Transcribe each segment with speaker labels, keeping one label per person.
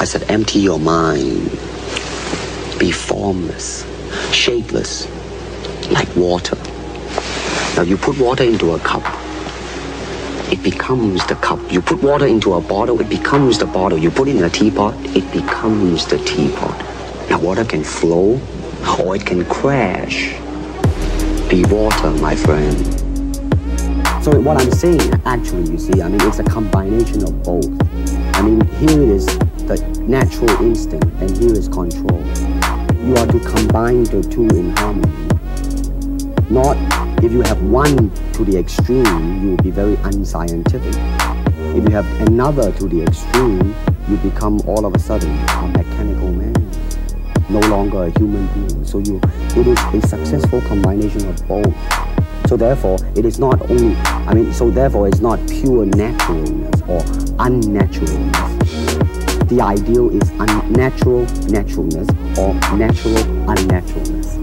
Speaker 1: I said, empty your mind. Be formless, shapeless, like water. Now you put water into a cup, it becomes the cup. You put water into a bottle, it becomes the bottle. You put it in a teapot, it becomes the teapot. Now water can flow or it can crash. Be water, my friend. So what I'm saying, actually, you see, I mean, it's a combination of both. I mean, here is the natural instinct and here is control. You are to combine the two in harmony. Not if you have one to the extreme, you will be very unscientific. If you have another to the extreme, you become all of a sudden a mechanical man, no longer a human being. So it is a successful combination of both. So therefore, it is not only, so therefore it's not pure naturalness or unnaturalness. The ideal is unnatural naturalness or natural unnaturalness.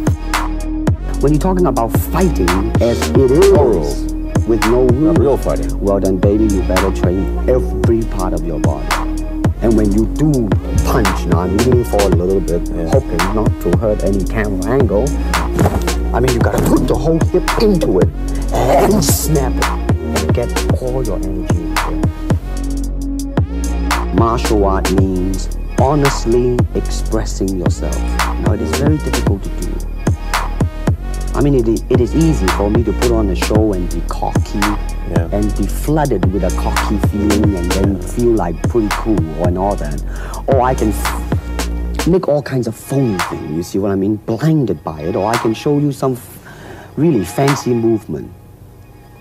Speaker 1: When you're talking about fighting as it is, with no rules,
Speaker 2: real fighting,
Speaker 1: well then baby, you better train every part of your body. And when you do punch, now I'm leaning forward a little bit, hoping not to hurt any camera angle. You gotta put the whole hip into it and snap it and get all your energy into it. Martial art means honestly expressing yourself. Now it is very difficult to do. It is easy for me to put on a show and be cocky and be flooded with a cocky feeling and then feel like pretty cool and all that. Or I can make all kinds of phony things, you see what I mean? Blinded by it. Or I can show you some really fancy movement.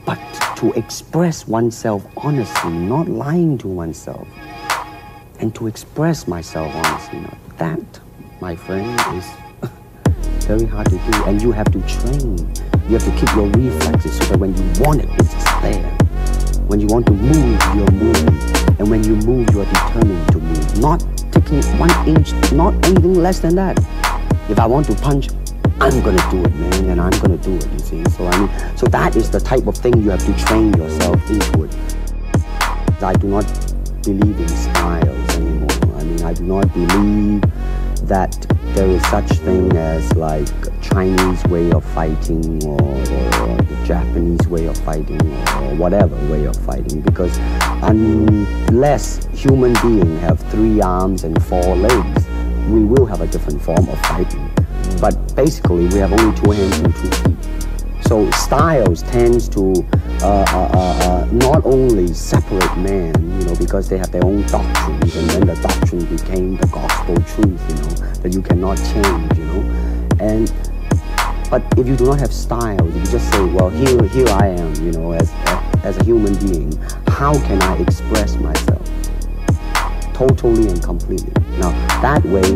Speaker 1: But to express oneself honestly, not lying to oneself, and to express myself honestly, now that, my friend, is very hard to do, and you have to train. You have to keep your reflexes so that when you want it, it's there. When you want to move, you're moving. And when you move, you are determined to move. Not taking 1 inch, not anything less than that. If I want to punch, I'm gonna do it, man, and I'm gonna do it, you see. So that is the type of thing you have to train yourself into it. I do not believe in styles anymore. I do not believe that there is such thing as like Chinese way of fighting or the Japanese way of fighting or whatever way of fighting, because unless human beings have 3 arms and 4 legs, we will have a different form of fighting. But basically we have only 2 hands and 2 feet. So styles tends to not only separate man, because they have their own doctrines, and then the doctrine became the gospel truth, that you cannot change, But if you do not have styles, if you just say, well, here I am, as a human being, how can I express myself totally and completely? Now, that way,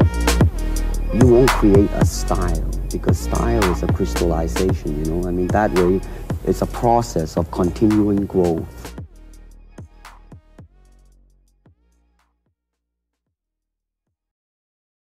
Speaker 1: you won't create a style, because style is a crystallization, That way, it's a process of continuing growth.